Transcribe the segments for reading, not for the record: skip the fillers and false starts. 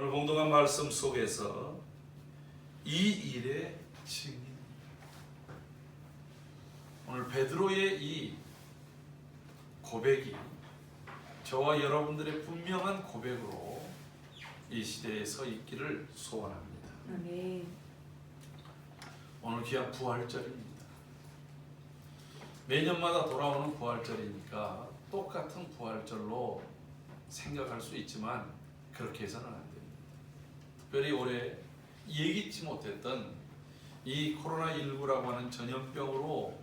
오늘 공동한 말씀 속에서 이 일의 증인, 오늘 베드로의 이 고백이 저와 여러분들의 분명한 고백으로 이 시대에 서 있기를 소원합니다. 아멘. 오늘 귀한 부활절입니다. 매년마다 돌아오는 부활절이니까 똑같은 부활절로 생각할 수 있지만 그렇게 해서는 안 됩니다. 특별히 올해 예기치 못했던 이 코로나19라고 하는 전염병으로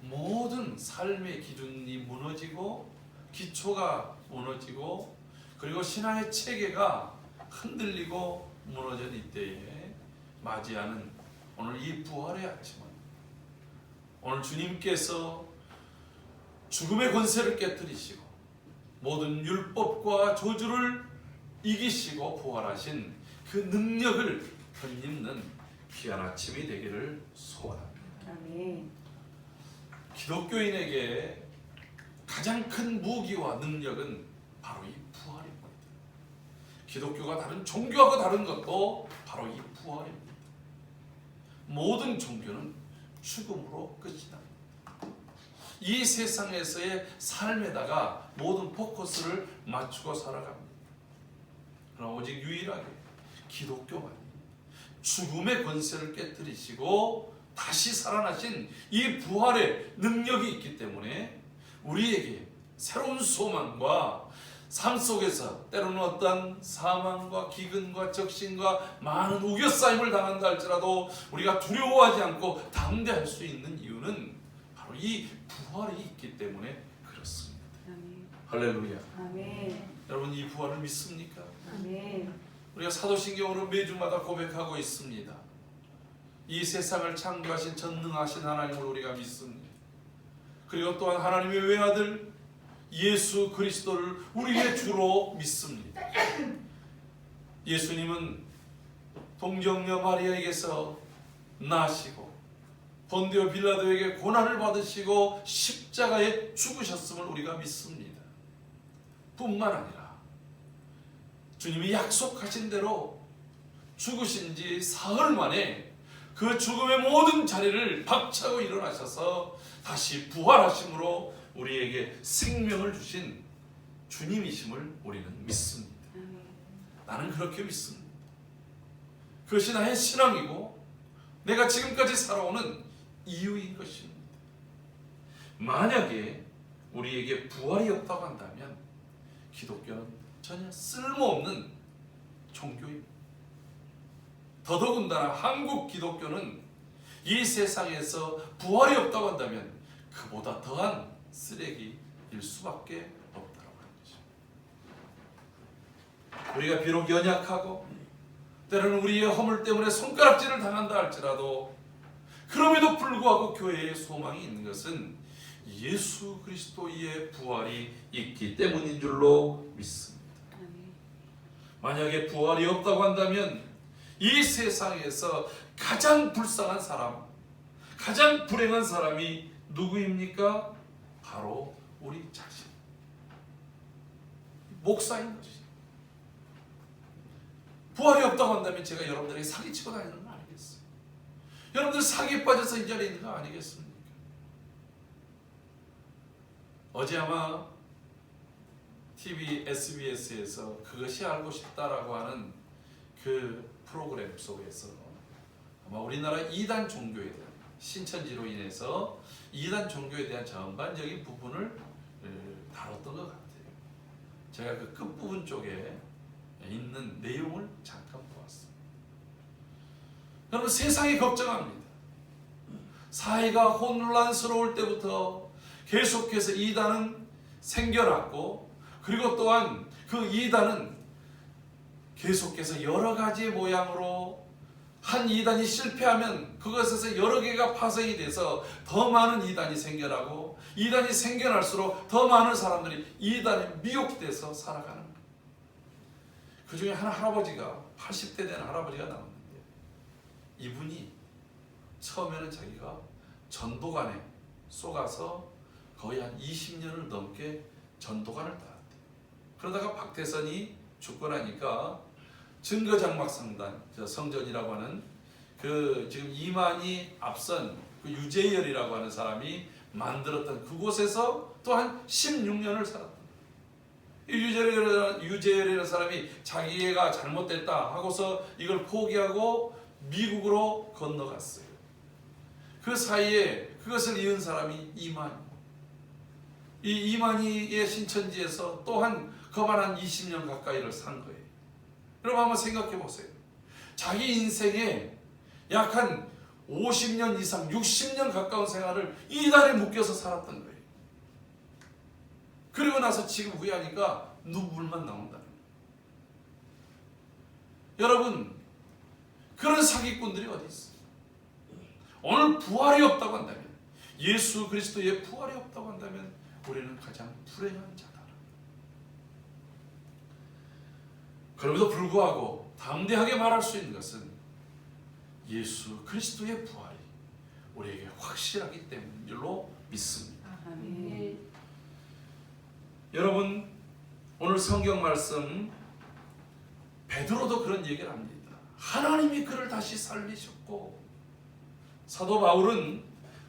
모든 삶의 기준이 무너지고 기초가 무너지고 그리고 신앙의 체계가 흔들리고 무너진 이때에 맞이하는 오늘 이 부활의 아침은 오늘 주님께서 죽음의 권세를 깨뜨리시고 모든 율법과 저주를 이기시고 부활하신 그 능력을 덧입는 귀한 아침이 되기를 소원합니다. 아멘. 기독교인에게 가장 큰 무기와 능력은 바로 이 부활입니다. 기독교가 다른 종교하고 다른 것도 바로 이 부활입니다. 모든 종교는 죽음으로 끝이 납니다. 이 세상에서의 삶에다가 모든 포커스를 맞추고 살아갑니다. 그러나 오직 유일하게 기독교만 죽음의 권세를 깨뜨리시고 다시 살아나신 이 부활의 능력이 있기 때문에 우리에게 새로운 소망과 삶 속에서 때로는 어떤 사망과 기근과 적신과 많은 우겨싸임을 당한다 할지라도 우리가 두려워하지 않고 담대할 수 있는 이유는 바로 이 부활이 있기 때문에 그렇습니다. 아멘. 할렐루야. 아멘. 여러분 이 부활을 믿습니까? 아멘. 우리가 사도신경으로 매주마다 고백하고 있습니다. 이 세상을 창조하신 전능하신 하나님을 우리가 믿습니다. 그리고 또한 하나님의 외아들 예수 그리스도를 우리의 주로 믿습니다. 예수님은 동정녀 마리아에게서 나시고 본디오 빌라도에게 고난을 받으시고 십자가에 죽으셨음을 우리가 믿습니다. 뿐만 아니라 주님이 약속하신 대로 죽으신 지 사흘 만에 그 죽음의 모든 자리를 박차고 일어나셔서 다시 부활하심으로 우리에게 생명을 주신 주님이심을 우리는 믿습니다. 나는 그렇게 믿습니다. 그것이 나의 신앙이고 내가 지금까지 살아오는 이유인 것입니다. 만약에 우리에게 부활이 없다고 한다면 기독교는 전혀 쓸모없는 종교입니다. 더더군다나 한국 기독교는 이 세상에서 부활이 없다고 한다면 그보다 더한 쓰레기일 수밖에 없다고 하는 것입니다. 우리가 비록 연약하고 때로는 우리의 허물 때문에 손가락질을 당한다 할지라도 그럼에도 불구하고 교회에 소망이 있는 것은 예수 그리스도의 부활이 있기 때문인 줄로 믿습니다. 만약에 부활이 없다고 한다면 이 세상에서 가장 불쌍한 사람, 가장 불행한 사람이 누구입니까? 바로 우리 자신, 목사인 것이죠. 부활이 없다고 한다면 제가 여러분들에게 사기치고 다니는 거 아니겠어요? 여러분들 사기에 빠져서 이 자리에 있는 거 아니겠습니까? 어제 아마 TV SBS에서 그것이 알고 싶다라고 하는 그 프로그램 속에서 아마 우리나라 이단 종교에 대한 신천지로 인해서 이단 종교에 대한 전반적인 부분을 다뤘던 것 같아요. 제가 그 끝부분 쪽에 있는 내용을 잠깐 보았습니다. 여러분 세상이 걱정합니다. 사회가 혼란스러울 때부터 계속해서 이단은 생겨났고 그리고 또한 그 이단은 계속해서 여러 가지의 모양으로 한 이단이 실패하면 그것에서 여러 개가 파생이 돼서 더 많은 이단이 생겨나고 이단이 생겨날수록 더 많은 사람들이 이단에 미혹돼서 살아가는 거예요. 그 중에 한 할아버지가 80대 된 할아버지가 나왔는데 이분이 처음에는 자기가 전도관에 속아서 거의 한 20년을 넘게 전도관을 따랐대요. 그러다가 박태선이 죽고 나니까 증거장막성단 성전이라고 하는 그 지금 이만희 앞선 그 유재열이라고 하는 사람이 만들었던 그곳에서 또한 16년을 살았다. 이 유재열이라는 사람이 자기가 잘못됐다 하고서 이걸 포기하고 미국으로 건너갔어요. 그 사이에 그것을 이은 사람이 이만희. 이 이만희의 신천지에서 또한 거만 한 20년 가까이를 산 거예요. 여러분 한번 생각해 보세요. 자기 인생에 약 한 50년 이상 60년 가까운 생활을 이달에 묶여서 살았던 거예요. 그리고 나서 지금 후회하니까 눈물만 나온다는 거예요. 여러분 그런 사기꾼들이 어디 있어요? 오늘 부활이 없다고 한다면, 예수 그리스도의 부활이 없다고 한다면 우리는 가장 불행한 자다. 그럼에도 불구하고 담대하게 말할 수 있는 것은 예수 그리스도의 부활이 우리에게 확실하기 때문인 줄로 믿습니다. 아멘. 여러분 오늘 성경 말씀 베드로도 그런 얘기를 합니다. 하나님이 그를 다시 살리셨고, 사도 바울은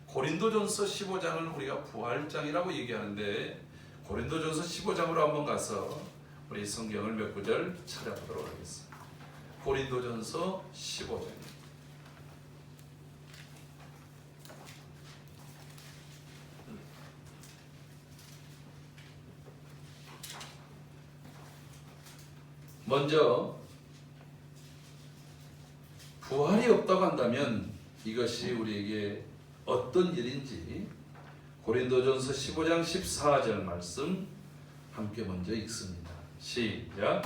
고린도전서 15장을 우리가 부활장이라고 얘기하는데 고린도전서 15장으로 한번 가서 우리 성경을 몇 구절 찾아보도록 하겠습니다. 고린도전서 15장. 먼저 부활이 없다고 한다면 이것이 우리에게 어떤 일인지 고린도전서 15장 14절 말씀 함께 먼저 읽습니다. 시작.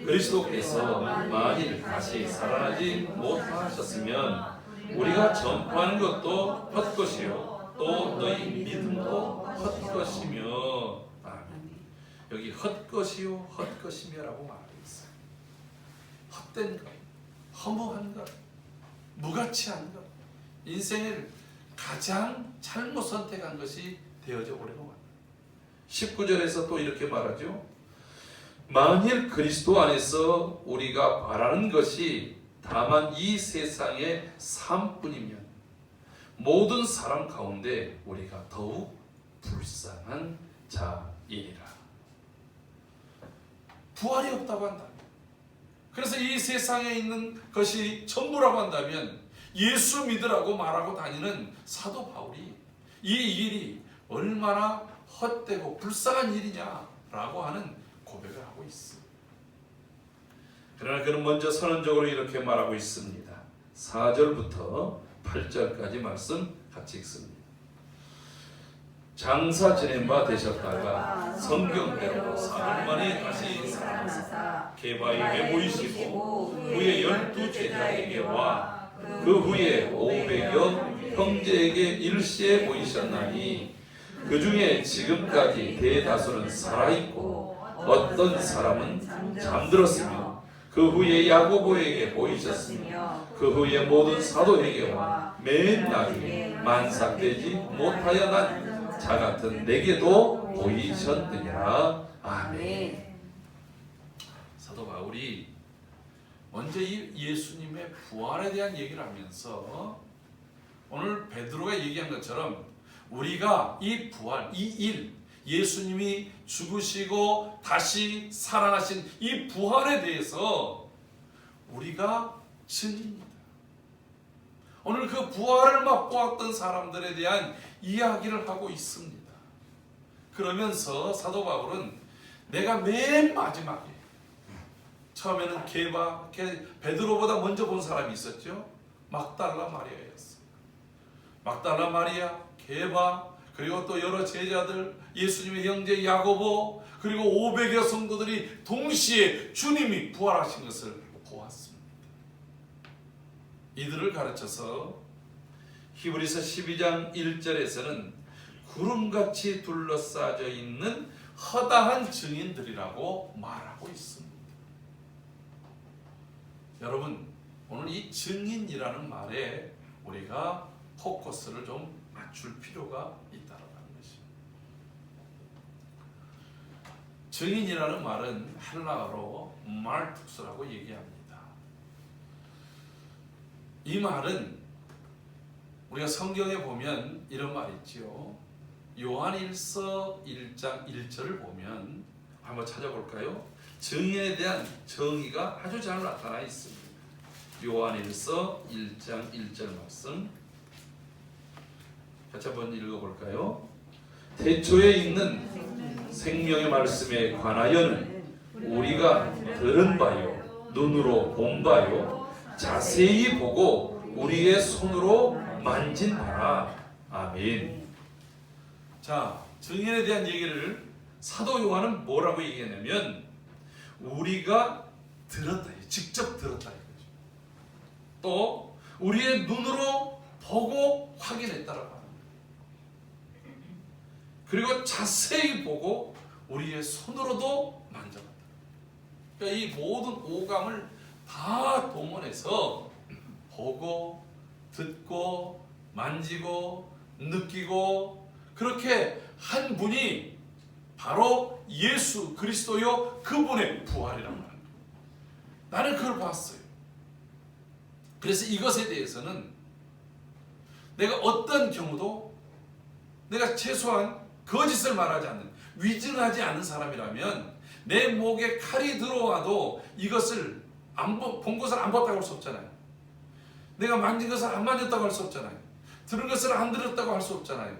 그리스도께서 만일 다시 살아나지 못하셨으면 우리가 전파하는 것도 헛것이요 또 너희 믿음도 헛것이며. 여기 헛것이요 헛것이며라고 말하고 있어요. 헛된 것, 허무한 것, 무가치한 것, 인생을 가장 잘못 선택한 것이 되어져 버리고 맙니다. 19절에서 또 이렇게 말하죠. 만일 그리스도 안에서 우리가 바라는 것이 다만 이 세상의 삶뿐이면 모든 사람 가운데 우리가 더욱 불쌍한 자이라. 부활이 없다고 한다면, 그래서 이 세상에 있는 것이 전부라고 한다면 예수 믿으라고 말하고 다니는 사도 바울이 이 일이 얼마나 헛되고 불쌍한 일이냐라고 하는 고백을 하고 있습니다. 그러나 그는 먼저 선언적으로 이렇게 말하고 있습니다. 4절부터 8절까지 말씀 같이 읽습니다. 장사 지낸 바 되셨다가 성경대로 사흘 만에 다시 살아나사 게바에 보이시고 후에 12 제자에게와 그 후에 500여 형제에게 일시에 보이셨나니 그 중에 지금까지 대다수는 살아있고 어떤 사람은 잠들었으며 그 후에 야고보에게 보이셨으며 그 후에 모든 사도에게와 맨 나중에 만삭되지 못하여 난 자 같은 내게도 보이셨느니라. 아멘. 사도 바울이 먼저 이 예수님의 부활에 대한 얘기를 하면서 오늘 베드로가 얘기한 것처럼 우리가 이 부활, 이 일, 예수님이 죽으시고 다시 살아나신 이 부활에 대해서 우리가 증인입니다. 오늘 그 부활을 맛보았던 사람들에 대한 이야기를 하고 있습니다. 그러면서 사도 바울은 내가 맨 마지막에, 처음에는 베드로보다 먼저 본 사람이 있었죠. 막달라 마리아였어요. 막달라 마리아, 게바, 그리고 또 여러 제자들, 예수님의 형제 야고보, 그리고 500여 성도들이 동시에 주님이 부활하신 것을 보았습니다. 이들을 가르쳐서 히브리서 12장 1절에서는 구름같이 둘러싸여 있는 허다한 증인들이라고 말하고 있습니다. 여러분, 오늘 이 증인이라는 말에 우리가 포커스를 좀 맞출 필요가 있다는 것입니다. 증인이라는 말은 헬라어로 말투스라고 얘기합니다. 이 말은 우리가 성경에 보면 이런 말이 있지요. 요한일서 1장 1절을 보면 한번 찾아볼까요? 정의에 대한 정의가 아주 잘 나타나 있습니다. 요한일서 1장 1절 말씀 같이 한번 읽어볼까요? 태초에 있는 생명의 말씀에 관하여는 우리가 들은 바요 눈으로 본 바요 자세히 보고 우리의 손으로 만진 바라. 아멘. 자, 증인에 대한 얘기를 사도 요한은 뭐라고 얘기하냐면 우리가 들었다, 직접 들었다 이거죠. 또 우리의 눈으로 보고 확인했다라고 합니다. 그리고 자세히 보고 우리의 손으로도 만져봤다. 그러니까 이 모든 오감을 다 동원해서 보고 듣고 만지고 느끼고 그렇게 한 분이 바로 예수 그리스도요 그분의 부활이라고 합니다. 나는 그걸 봤어요. 그래서 이것에 대해서는 내가 어떤 경우도 내가 최소한 거짓을 말하지 않는 위증하지 않는 사람이라면 내 목에 칼이 들어와도 이것을 본 것을 안 봤다고 할 수 없잖아요. 내가 만진 것을 안 만졌다고 할 수 없잖아요. 들은 것을 안 들었다고 할 수 없잖아요.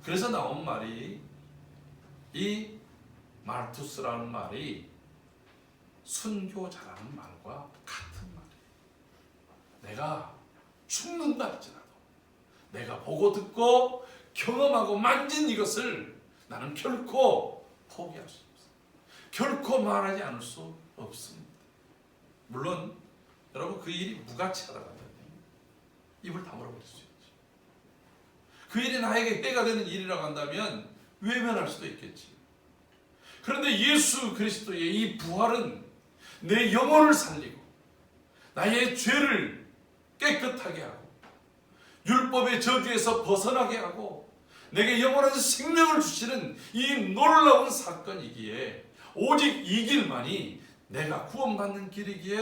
그래서 나온 말이 이 말투스라는 말이 순교자라는 말과 같은 말이에요. 내가 죽는다 할지라도 내가 보고 듣고 경험하고 만진 이것을 나는 결코 포기할 수 없어요. 결코 말하지 않을 수 없습니다. 물론 여러분 그 일이 무가치하다고 한다면 입을 다물어버릴 수 있죠. 그 일이 나에게 해가 되는 일이라고 한다면 외면할 수도 있겠지. 그런데 예수 그리스도의 이 부활은 내 영혼을 살리고 나의 죄를 깨끗하게 하고 율법의 저주에서 벗어나게 하고 내게 영원한 생명을 주시는 이 놀라운 사건이기에 오직 이 길만이 내가 구원받는 길이기에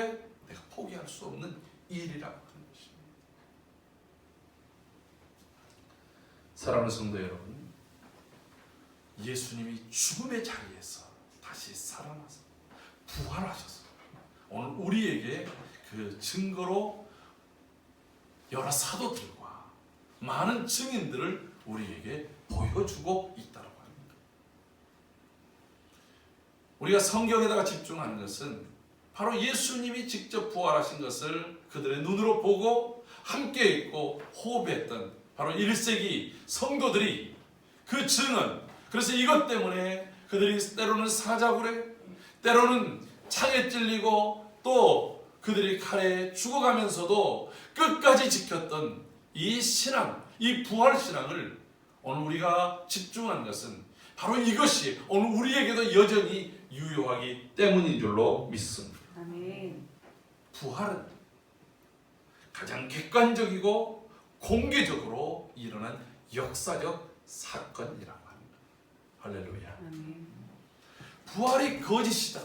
내가 포기할 수 없는 일이라고 하는 것입니다. 사랑하는 성도 여러분, 예수님이 죽음의 자리에서 다시 살아나서 부활하셔서 오늘 우리에게 그 증거로 여러 사도들과 많은 증인들을 우리에게 보여주고 있다고 합니다. 우리가 성경에다가 집중하는 것은 바로 예수님이 직접 부활하신 것을 그들의 눈으로 보고 함께 있고 호흡했던 바로 1세기 성도들이 그 증언, 그래서 이것 때문에 그들이 때로는 사자굴에 때로는 창에 찔리고 또 그들이 칼에 죽어가면서도 끝까지 지켰던 이 신앙, 이 부활 신앙을 오늘 우리가 집중한 것은 바로 이것이 오늘 우리에게도 여전히 유효하기 때문인 줄로 믿습니다. 아멘. 부활은 가장 객관적이고 공개적으로 일어난 역사적 사건이라고 합니다. 할렐루야. 아멘. 부활이 거짓이다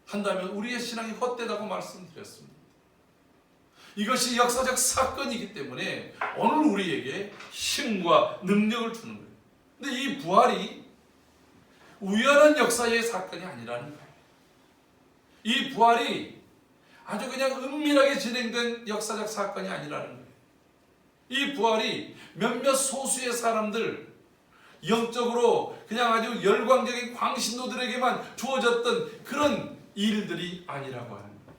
한다면 우리의 신앙이 헛되다고 말씀드렸습니다. 이것이 역사적 사건이기 때문에 오늘 우리에게 힘과 능력을 주는 거예요. 근데 이 부활이 우연한 역사의 사건이 아니라는 거예요. 이 부활이 아주 그냥 은밀하게 진행된 역사적 사건이 아니라는 거예요. 이 부활이 몇몇 소수의 사람들, 영적으로 그냥 아주 열광적인 광신도들에게만 주어졌던 그런 일들이 아니라고 하는 거예요.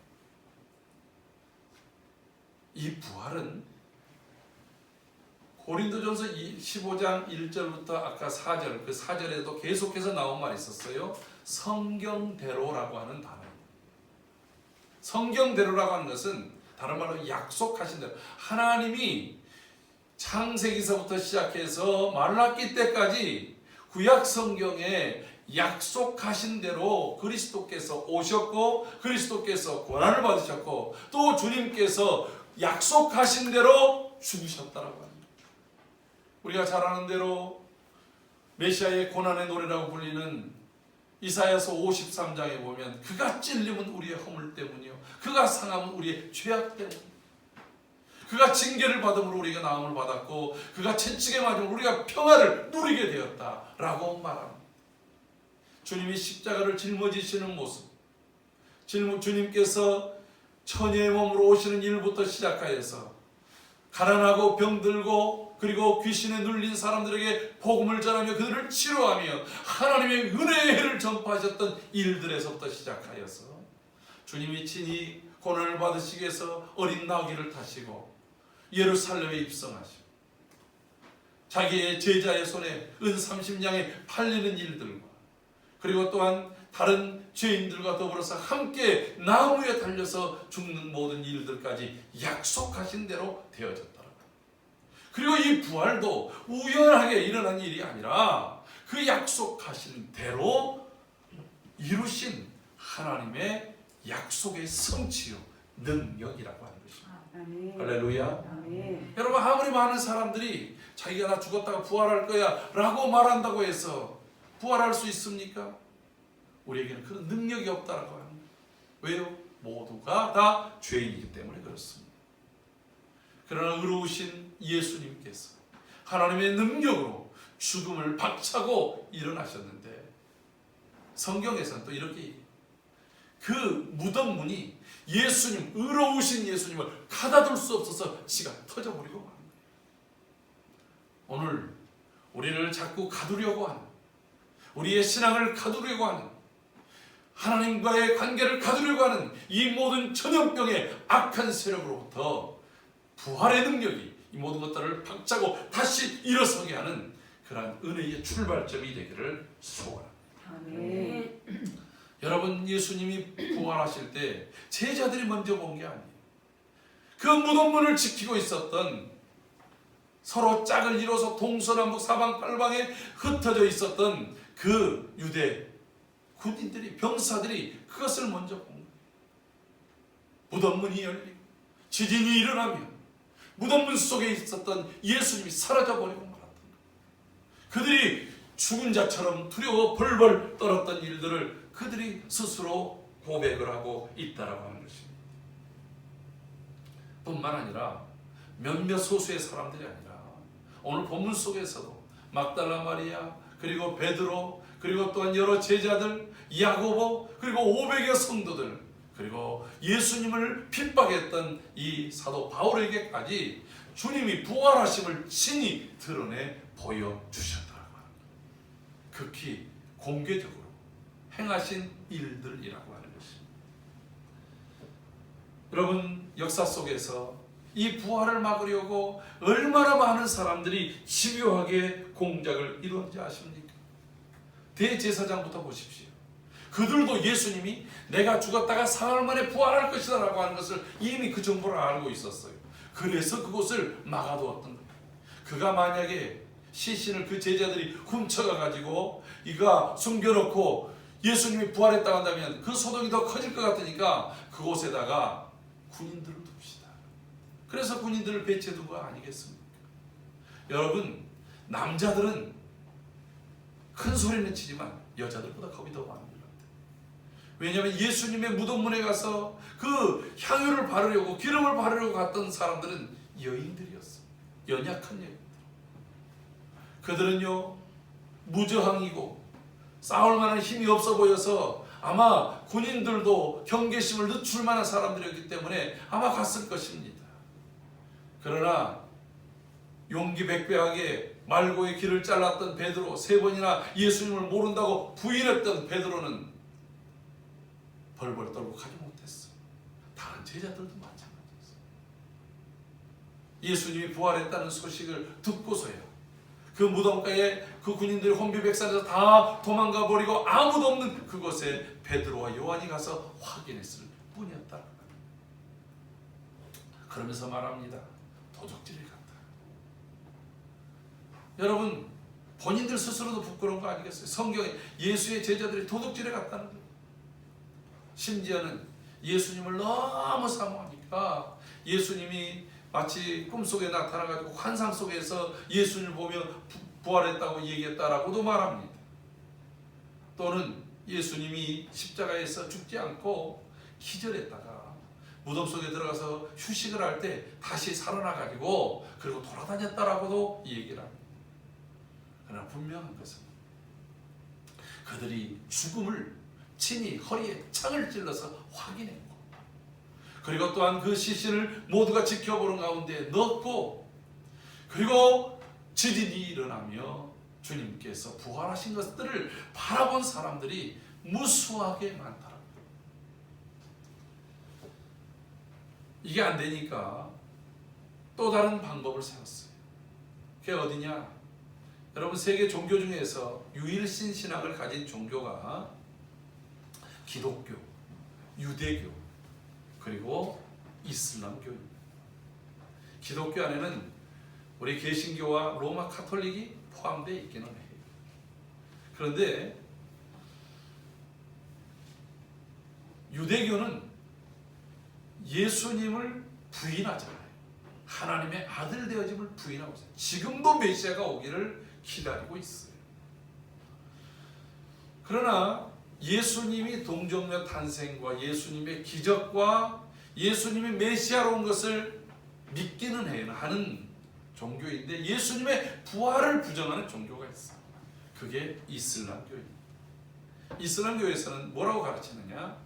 이 부활은 고린도전서 15장 1절부터 아까 4절, 그 4절에도 계속해서 나온 말이 있었어요. 성경대로라고 하는 단어입니다. 성경대로라고 하는 것은 다른 말로 약속하신 대로, 하나님이 창세기서부터 시작해서 말라기 때까지 구약 성경에 약속하신 대로 그리스도께서 오셨고 그리스도께서 고난을 받으셨고 또 주님께서 약속하신 대로 죽으셨다라고 합니다. 우리가 잘 아는 대로 메시아의 고난의 노래라고 불리는 이사야서 53장에 보면 그가 찔림은 우리의 허물 때문이요 그가 상함은 우리의 죄악 때문이요 그가 징계를 받음으로 우리가 나음을 받았고 그가 채찍에 맞음으로 우리가 평화를 누리게 되었다라고 말합니다. 주님이 십자가를 짊어지시는 모습, 주님께서 처녀의 몸으로 오시는 일부터 시작하여서 가난하고 병들고 그리고 귀신에 눌린 사람들에게 복음을 전하며 그들을 치료하며 하나님의 은혜의 해를 전파하셨던 일들에서부터 시작하여서 주님이 친히 고난을 받으시기 위해서 어린 나귀를 타시고 예루살렘에 입성하시고 자기의 제자의 손에 은 30냥에 팔리는 일들과 그리고 또한 다른 죄인들과 더불어서 함께 나무에 달려서 죽는 모든 일들까지 약속하신 대로 되어졌다. 그리고 이 부활도 우연하게 일어난 일이 아니라 그 약속하신 대로 이루신 하나님의 약속의 성취요 능력이라고 하는 것입니다. 아멘. 할렐루야. 아멘. 여러분 아무리 많은 사람들이 자기가 나 죽었다가 부활할 거야 라고 말한다고 해서 부활할 수 있습니까? 우리에게는 그런 능력이 없다라고 합니다. 왜요? 모두가 다 죄인이기 때문에 그렇습니다. 그러나 의로우신 예수님께서 하나님의 능력으로 죽음을 박차고 일어나셨는데 성경에서는 또 이렇게 얘기해요. 그 무덤 문이 예수님, 의로우신 예수님을 가다둘 수 없어서 지가 터져버리고 만 거예요. 오늘 우리를 자꾸 가두려고 하는 우리의 신앙을 가두려고 하는 하나님과의 관계를 가두려고 하는 이 모든 전염병의 악한 세력으로부터 부활의 능력이 이 모든 것들을 박차고 다시 일어서게 하는 그러한 은혜의 출발점이 되기를 소원합니다. 아멘. 여러분 예수님이 부활하실 때 제자들이 먼저 본 게 아니에요. 그 무덤문을 지키고 있었던 서로 짝을 이뤄서 동서남북 사방팔방에 흩어져 있었던 그 유대 군인들이 병사들이 그것을 먼저 본 거예요. 무덤문이 열리고 지진이 일어나면 무덤문 속에 있었던 예수님이 사라져버리고 말았던 거예요. 그들이 죽은 자처럼 두려워 벌벌 떨었던 일들을 그들이 스스로 고백을 하고 있다라고 하는 것입니다. 뿐만 아니라 몇몇 소수의 사람들이 아니라 오늘 본문 속에서도 막달라 마리아 그리고 베드로 그리고 또한 여러 제자들 야고보 그리고 500여 성도들 그리고 예수님을 핍박했던 이 사도 바울에게까지 주님이 부활하심을 친히 드러내 보여주셨다고 합니다. 극히 공개적으로 행하신 일들이라고 하는 것입니다. 여러분 역사 속에서 이 부활을 막으려고 얼마나 많은 사람들이 집요하게 공작을 이루었는지 아십니까? 대제사장부터 보십시오. 그들도 예수님이 내가 죽었다가 사흘 만에 부활할 것이다 라고 하는 것을 이미 그 정보를 알고 있었어요. 그래서 그곳을 막아두었던 거예요. 그가 만약에 시신을 그 제자들이 훔쳐가 가지고 이가 숨겨놓고 예수님이 부활했다고 한다면 그 소동이 더 커질 것 같으니까 그곳에다가 군인들을 둡시다. 그래서 군인들을 배치해둔 거 아니겠습니까? 여러분 남자들은 큰 소리는 치지만 여자들보다 겁이 더 많은 것 같아요. 왜냐하면 예수님의 무덤문에 가서 그 향유를 바르려고 기름을 바르려고 갔던 사람들은 여인들이었어요. 연약한 여인들. 그들은요 무저항이고 싸울 만한 힘이 없어 보여서 아마 군인들도 경계심을 늦출 만한 사람들이었기 때문에 아마 갔을 것입니다. 그러나 용기 백배하게 말고의 길을 잘랐던 베드로, 3번이나 예수님을 모른다고 부인했던 베드로는 벌벌 떨고 가지 못했어요. 다른 제자들도 마찬가지였어요. 예수님이 부활했다는 소식을 듣고서야 그 무덤가에 그 군인들이 혼비백산해서 다 도망가 버리고 아무도 없는 그곳에 베드로와 요한이 가서 확인했을 뿐이었다. 그러면서 말합니다. 도적질을 갔다. 여러분 본인들 스스로도 부끄러운 거 아니겠어요? 성경에 예수의 제자들이 도둑질에 갔다는 거예요. 심지어는 예수님을 너무 사모하니까 예수님이 마치 꿈속에 나타나가지고 환상 속에서 예수님을 보며 부활했다고 얘기했다라고도 말합니다. 또는 예수님이 십자가에서 죽지 않고 기절했다가 무덤 속에 들어가서 휴식을 할 때 다시 살아나가지고 그리고 돌아다녔다라고도 이 얘기를 합니다. 그러나 분명한 것은 그들이 죽음을 친히 허리에 창을 찔러서 확인했고, 그리고 또한 그 시신을 모두가 지켜보는 가운데 넣었고, 그리고 지진이 일어나며 주님께서 부활하신 것들을 바라본 사람들이 무수하게 많더라고요. 이게 안 되니까 또 다른 방법을 세웠어요. 그게 어디냐? 여러분, 세계 종교 중에서 유일신 신학을 가진 종교가 기독교, 유대교, 그리고 이슬람교입니다. 기독교 안에는 우리 개신교와 로마 카톨릭이 포함되어 있기는 해요. 그런데 유대교는 예수님을 부인하잖아요. 하나님의 아들 되어짐을 부인하고 있어요. 지금도 메시아가 오기를 기다리고 있어요. 그러나 예수님이 동정녀 탄생과 예수님의 기적과 예수님이 메시아로 온 것을 믿기는 하는 종교인데, 예수님의 부활을 부정하는 종교가 있어요. 그게 이슬람교입니다. 이슬람교에서는 뭐라고 가르치느냐?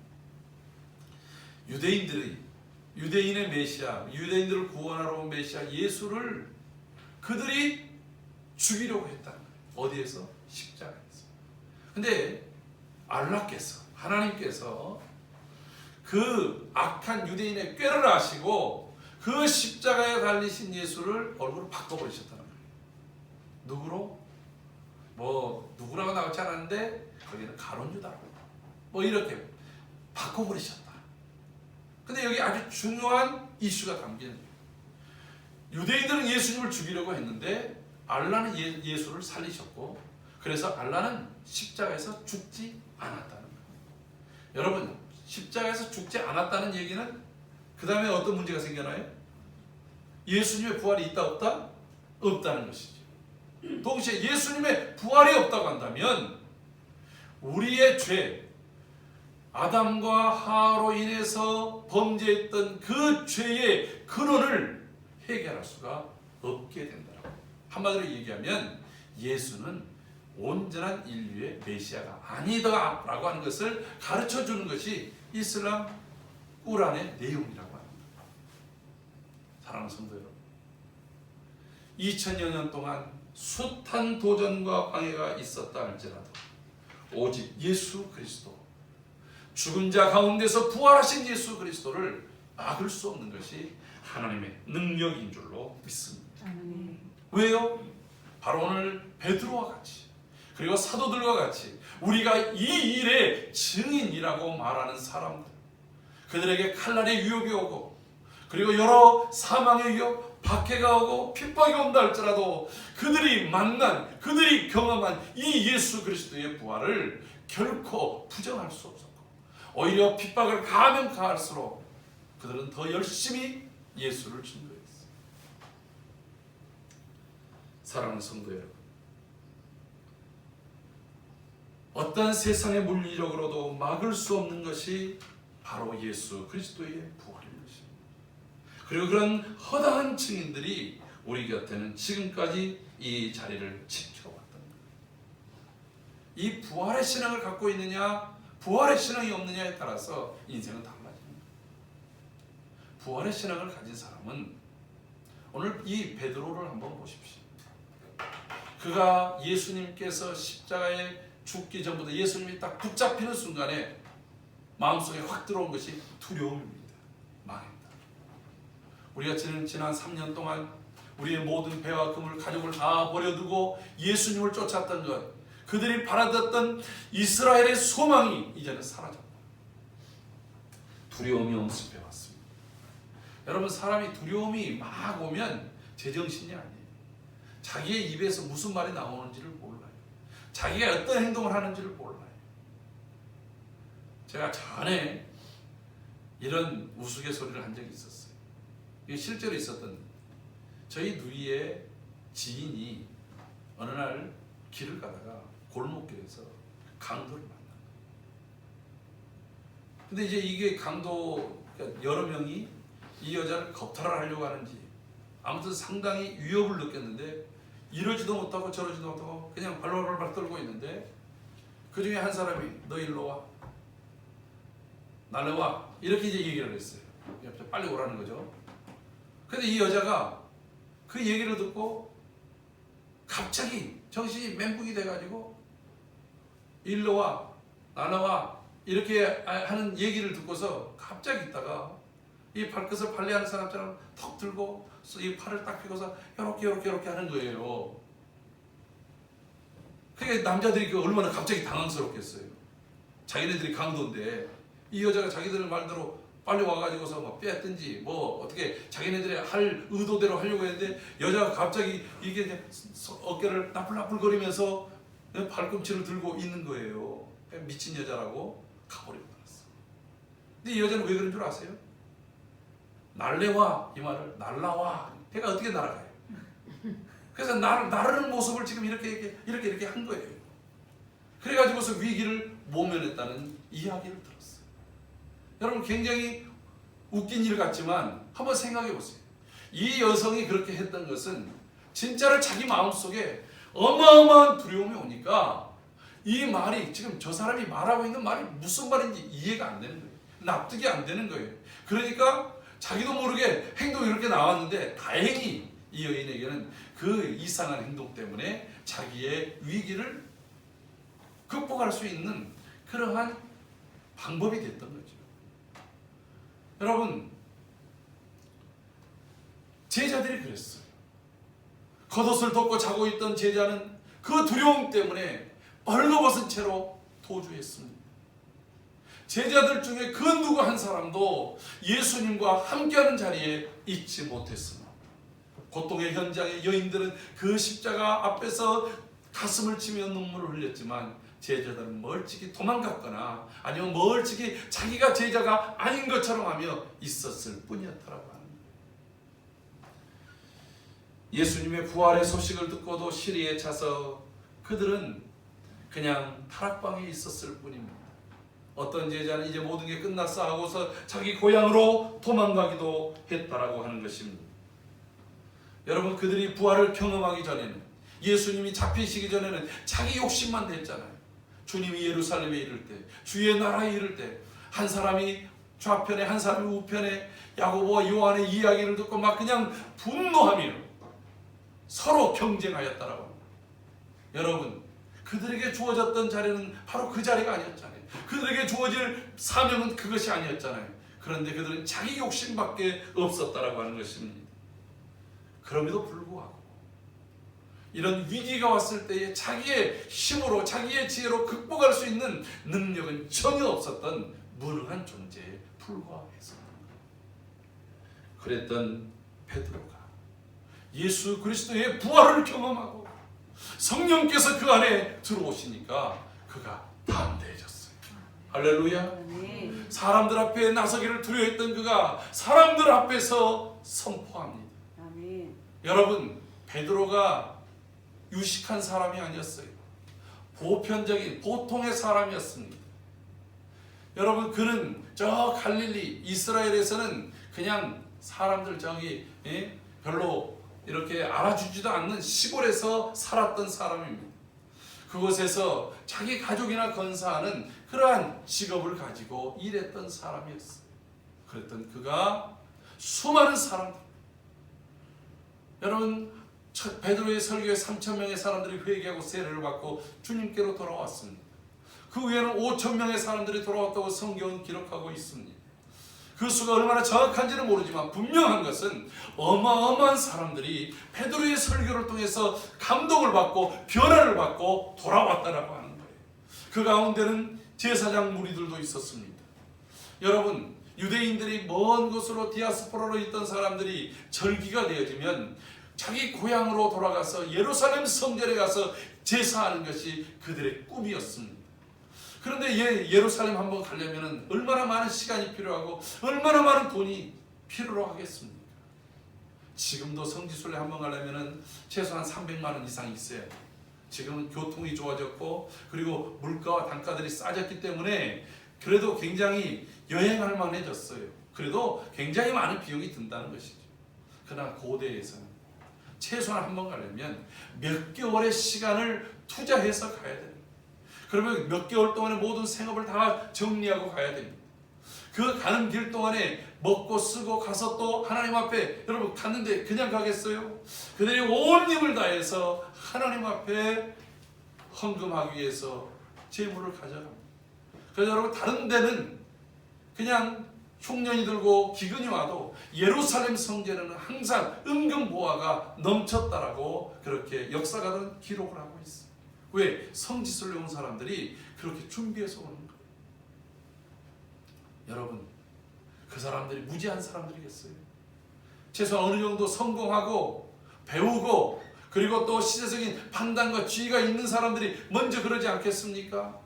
유대인의 메시아, 유대인들을 구원하러 온 메시아 예수를 그들이 죽이려고 했다는 거예요. 어디에서? 십자가에서. 근데 알라께서, 하나님께서 그 악한 유대인의 꾀를 아시고 그 십자가에 달리신 예수를 얼굴을 바꿔버리셨다는 거예요. 누구로? 누구라고 나오지 않았는데 거기는 가룟유다라고 이렇게 바꿔버리셨다. 근데 여기 아주 중요한 이슈가 담기는 거예요. 유대인들은 예수님을 죽이려고 했는데 알라는 예수를 살리셨고, 그래서 알라는 십자가에서 죽지 않았다는 거예요. 여러분, 십자가에서 죽지 않았다는 얘기는 그 다음에 어떤 문제가 생겨나요? 예수님의 부활이 있다 없다? 없다는 것이죠. 동시에 예수님의 부활이 없다고 한다면 우리의 죄, 아담과 하와로 인해서 범죄했던 그 죄의 근원을 해결할 수가 없게 된다고. 한마디로 얘기하면 예수는 온전한 인류의 메시아가 아니다라고 하는 것을 가르쳐주는 것이 이슬람 꾸란의 내용이라고 합니다. 사랑하는 성도 여러분, 2000여 년 동안 숱한 도전과 방해가 있었다 할지라도 오직 예수 그리스도, 죽은 자 가운데서 부활하신 예수 그리스도를 막을 수 없는 것이 하나님의 능력인 줄로 믿습니다. 왜요? 바로 오늘 베드로와 같이, 그리고 사도들과 같이 우리가 이 일의 증인이라고 말하는 사람들, 그들에게 칼날의 위협이 오고, 그리고 여러 사망의 위협, 박해가 오고 핍박이 온다 할지라도 그들이 만난, 그들이 경험한 이 예수 그리스도의 부활을 결코 부정할 수 없었고, 오히려 핍박을 가하면 가할수록 그들은 더 열심히 예수를 증거했어요. 사랑하는 성도 여러분, 어떤 세상의 물리적으로도 막을 수 없는 것이 바로 예수 그리스도의 부활인 것입니다. 그리고 그런 허다한 증인들이 우리 곁에는 지금까지 이 자리를 지켜왔던 거예요. 이 부활의 신앙을 갖고 있느냐, 부활의 신앙이 없느냐에 따라서 인생은 달라집니다. 부활의 신앙을 가진 사람은 오늘 이 베드로를 한번 보십시오. 그가 예수님께서 십자가에 죽기 전부터 예수님이 딱 붙잡히는 순간에 마음속에 확 들어온 것이 두려움입니다. 망했다. 우리가 지난 3년 동안 우리의 모든 배와 금을, 가족을 다 버려두고 예수님을 쫓았던 것, 그들이 바라던 이스라엘의 소망이 이제는 사라졌다. 두려움이 엄습해 왔습니다. 여러분, 사람이 두려움이 막 오면 제정신이 아니에요. 자기의 입에서 무슨 말이 나오는지를 몰라요. 자기가 어떤 행동을 하는지를 몰라요. 제가 전에 이런 우스갯소리를 한 적이 있었어요. 이게 실제로 있었던 일이에요. 저희 누이의 지인이 어느 날 길을 가다가 골목길에서 강도를 만난 거예요. 근데 이제 이게 강도 그러니까 여러 명이 이 여자를 겁탈을 하려고 하는지 아무튼 상당히 위협을 느꼈는데 이러지도 못하고 저러지도 못하고 그냥 발발발 떨고 있는데 그 중에 한 사람이 너 일로 와, 날려와, 이렇게 이제 얘기를 했어요. 빨리 오라는 거죠. 근데 이 여자가 그 얘기를 듣고 갑자기 정신이 멘붕이 돼가지고 일로 와, 날라와, 이렇게 하는 얘기를 듣고서 갑자기 있다가 이 발끝을 발레하는 사람처럼 턱 들고 이 팔을 딱 펴고서 이렇게 하는 거예요. 그게 남자들이 그 얼마나 갑자기 당황스럽겠어요. 자기네들이 강도인데 이 여자가 자기들 말대로 빨리 와가지고서 뭐 빼앗든지 뭐 어떻게 자기네들이 할 의도대로 하려고 했는데 여자가 갑자기 이게 이제 어깨를 나풀나풀거리면서 발꿈치를 들고 있는 거예요. 미친 여자라고 가버리고 말았어. 근데 이 여자는 왜 그런 줄 아세요? 날래와, 이 말을 날라와. 걔가 어떻게 날아가요? 그래서 나르는 모습을 지금 이렇게 한 거예요. 그래가지고서 위기를 모면했다는 이야기를 들었어요. 여러분 굉장히 웃긴 일 같지만 한번 생각해 보세요. 이 여성이 그렇게 했던 것은 진짜로 자기 마음속에 어마어마한 두려움이 오니까 이 말이 지금 저 사람이 말하고 있는 말이 무슨 말인지 이해가 안 되는 거예요. 납득이 안 되는 거예요. 그러니까 자기도 모르게 행동이 이렇게 나왔는데 다행히 이 여인에게는 그 이상한 행동 때문에 자기의 위기를 극복할 수 있는 그러한 방법이 됐던 거죠. 여러분, 제자들이 그랬어요. 겉옷을 덮고 자고 있던 제자는 그 두려움 때문에 벌거벗은 채로 도주했습니다. 제자들 중에 그 누구 한 사람도 예수님과 함께하는 자리에 있지 못했습니다. 고통의 현장의 여인들은 그 십자가 앞에서 가슴을 치며 눈물을 흘렸지만 제자들은 멀찍이 도망갔거나 아니면 멀찍이 자기가 제자가 아닌 것처럼 하며 있었을 뿐이었다라고 하는 거예요. 예수님의 부활의 소식을 듣고도 시리에 차서 그들은 그냥 타락방에 있었을 뿐입니다. 어떤 제자는 이제 모든 게 끝났어 하고서 자기 고향으로 도망가기도 했다라고 하는 것입니다. 여러분, 그들이 부활을 경험하기 전에는, 예수님이 잡히시기 전에는 자기 욕심만 됐잖아요. 주님이 예루살렘에 이를 때, 주의 나라에 이를 때 한 사람이 좌편에 한 사람이 우편에 야고보와 요한의 이야기를 듣고 막 그냥 분노하며 서로 경쟁하였다라고 합니다. 여러분, 그들에게 주어졌던 자리는 바로 그 자리가 아니었잖아요. 그들에게 주어질 사명은 그것이 아니었잖아요. 그런데 그들은 자기 욕심밖에 없었다라고 하는 것입니다. 그럼에도 불구하고 이런 위기가 왔을 때에 자기의 힘으로 자기의 지혜로 극복할 수 있는 능력은 전혀 없었던 무능한 존재에 불과했습니다. 그랬던 베드로가 예수 그리스도의 부활을 경험하고 성령께서 그 안에 들어오시니까 그가 담대해졌어요. 할렐루야. 사람들 앞에 나서기를 두려워했던 그가 사람들 앞에서 선포합니다. 여러분, 베드로가 유식한 사람이 아니었어요. 보편적인 보통의 사람이었습니다. 여러분, 그는 저 갈릴리 이스라엘에서는 그냥 사람들 저기 별로 이렇게 알아주지도 않는 시골에서 살았던 사람입니다. 그곳에서 자기 가족이나 건사하는 그러한 직업을 가지고 일했던 사람이었어요. 그랬던 그가 수많은 사람들, 여러분, 베드로의 설교에 3,000명의 사람들이 회개하고 세례를 받고 주님께로 돌아왔습니다. 그 외에는 5,000명의 사람들이 돌아왔다고 성경은 기록하고 있습니다. 그 수가 얼마나 정확한지는 모르지만 분명한 것은 어마어마한 사람들이 베드로의 설교를 통해서 감동을 받고 변화를 받고 돌아왔다라고 하는 거예요. 그 가운데는 제사장 무리들도 있었습니다. 여러분, 유대인들이 먼 곳으로 디아스포라로 있던 사람들이 절기가 되어지면 자기 고향으로 돌아가서 예루살렘 성전에 가서 제사하는 것이 그들의 꿈이었습니다. 그런데 예루살렘 한번 가려면 얼마나 많은 시간이 필요하고 얼마나 많은 돈이 필요로 하겠습니까? 지금도 성지순례 한번 가려면 최소한 300만 원 이상 있어야 돼요. 지금은 교통이 좋아졌고 그리고 물가와 단가들이 싸졌기 때문에 그래도 굉장히 여행할 만해졌어요. 그래도 굉장히 많은 비용이 든다는 것이죠. 그러나 고대에서는 최소한 한 번 가려면 몇 개월의 시간을 투자해서 가야 됩니다. 그러면 몇 개월 동안에 모든 생업을 다 정리하고 가야 됩니다. 그 가는 길 동안에 먹고 쓰고 가서 또 하나님 앞에 여러분 갔는데 그냥 가겠어요? 그들이 온 힘을 다해서 하나님 앞에 헌금하기 위해서 재물을 가져갑니다. 그래서 여러분 다른 데는 그냥 흉년이 들고 기근이 와도 예루살렘 성전에는 항상 은금보화가 넘쳤다라고 그렇게 역사가는 기록을 하고 있어요. 왜? 성지순례 온 사람들이 그렇게 준비해서 오는 거예요. 여러분, 그 사람들이 무지한 사람들이겠어요? 최소한 어느 정도 성공하고 배우고 그리고 또 시대적인 판단과 지위가 있는 사람들이 먼저 그러지 않겠습니까?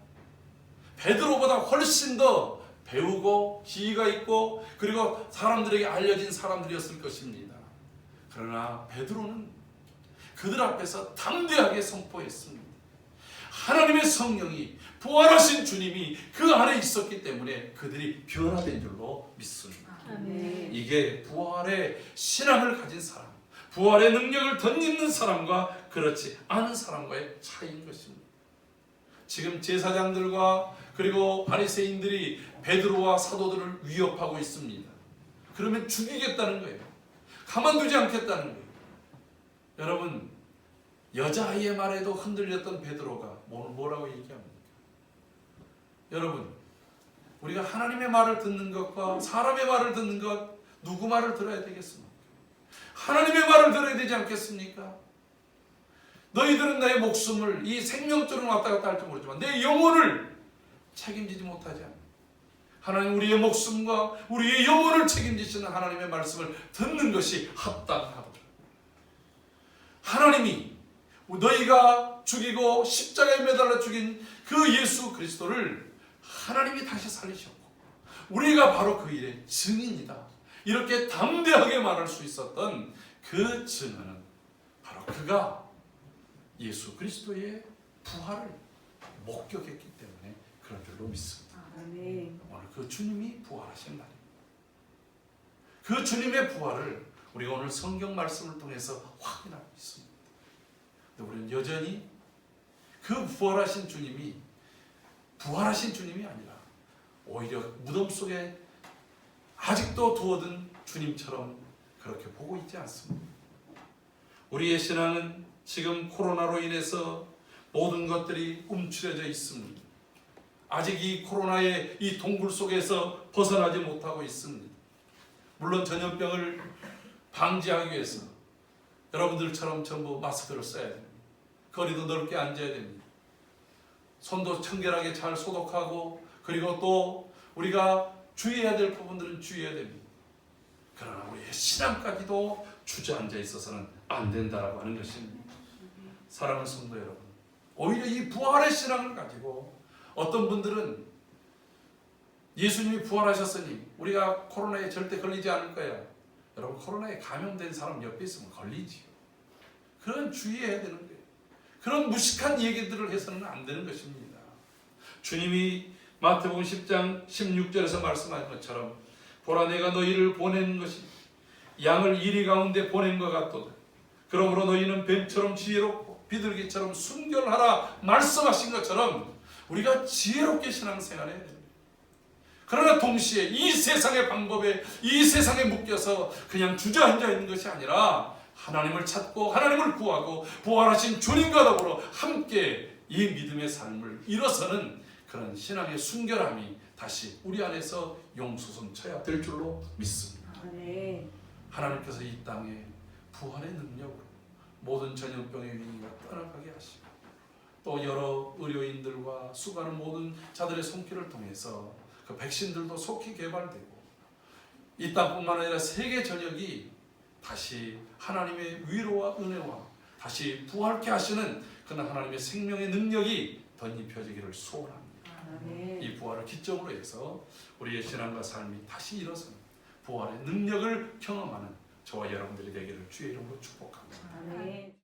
베드로보다 훨씬 더 배우고 지위가 있고 그리고 사람들에게 알려진 사람들이었을 것입니다. 그러나 베드로는 그들 앞에서 담대하게 선포했습니다. 하나님의 성령이 부활하신 주님이 그 안에 있었기 때문에 그들이 변화된 줄로 믿습니다. 아멘. 이게 부활의 신앙을 가진 사람, 부활의 능력을 덧입는 사람과 그렇지 않은 사람과의 차이인 것입니다. 지금 제사장들과 그리고 바리새인들이 베드로와 사도들을 위협하고 있습니다. 그러면 죽이겠다는 거예요. 가만두지 않겠다는 거예요. 여러분, 여자아이의 말에도 흔들렸던 베드로가 오늘 뭐라고 얘기합니까? 여러분, 우리가 하나님의 말을 듣는 것과 사람의 말을 듣는 것 누구 말을 들어야 되겠습니까? 하나님의 말을 들어야 되지 않겠습니까? 너희들은 나의 목숨을 이 생명줄은 왔다 갔다 할지 모르지만 내 영혼을 책임지지 못하지 않아. 하나님 우리의 목숨과 우리의 영혼을 책임지시는 하나님의 말씀을 듣는 것이 합당하다. 하나님이 너희가 죽이고 십자가에 매달려 죽인 그 예수 그리스도를 하나님이 다시 살리셨고 우리가 바로 그 일의 증인이다. 이렇게 담대하게 말할 수 있었던 그 증언은 바로 그가 예수 그리스도의 부활을 목격했기 때문에 그런 줄로 믿습니다. 아멘. 오늘 그 주님이 부활하신 날입니다. 그 주님의 부활을 우리가 오늘 성경 말씀을 통해서 확인하고 있습니다. 근데 우리는 여전히 그 부활하신 주님이 아니라 오히려 무덤 속에 아직도 두어둔 주님처럼 그렇게 보고 있지 않습니다. 우리의 신앙은 지금 코로나로 인해서 모든 것들이 움츠려져 있습니다. 아직 이 코로나의 이 동굴 속에서 벗어나지 못하고 있습니다. 물론 전염병을 방지하기 위해서 여러분들처럼 전부 마스크를 써야 됩니다. 거리도 넓게 앉아야 됩니다. 손도 청결하게 잘 소독하고 그리고 또 우리가 주의해야 될 부분들은 주의해야 됩니다. 그러나 우리의 신앙까지도 주저앉아 있어서는 안 된다라고 하는 것입니다. 사랑하는 성도 여러분, 오히려 이 부활의 신앙을 가지고 어떤 분들은 예수님이 부활하셨으니 우리가 코로나에 절대 걸리지 않을 거야. 여러분, 코로나에 감염된 사람 옆에 있으면 걸리지요. 그런 주의해야 되는 거예요. 그런 무식한 얘기들을 해서는 안 되는 것입니다. 주님이 마태복음 10장 16절에서 말씀하신 것처럼 보라 내가 너희를 보낸 것이 양을 이리 가운데 보낸 것 같도다. 그러므로 너희는 뱀처럼 지혜롭고 비둘기처럼 순결하라 말씀하신 것처럼 우리가 지혜롭게 신앙생활해야 됩니다. 그러나 동시에 이 세상의 방법에 이 세상에 묶여서 그냥 주저앉아 있는 것이 아니라 하나님을 찾고 하나님을 구하고 부활하신 주님과 더불어 함께 이 믿음의 삶을 일어서는 그런 신앙의 순결함이 다시 우리 안에서 용솟음쳐야 될 줄로 믿습니다. 아멘. 하나님께서 이 땅에 부활의 능력으로 모든 전염병의 위기가 떠나가게 하시고 또 여러 의료인들과 수많은 모든 자들의 손길을 통해서 그 백신들도 속히 개발되고 이 땅뿐만 아니라 세계 전역이 다시 하나님의 위로와 은혜와 다시 부활케 하시는 그런 하나님의 생명의 능력이 덧입혀지기를 소원합니다. 아멘. 이 부활을 기점으로 해서 우리의 신앙과 삶이 다시 일어서는 부활의 능력을 경험하는 저와 여러분들이 되기를 주의 이름으로 축복합니다. 아멘.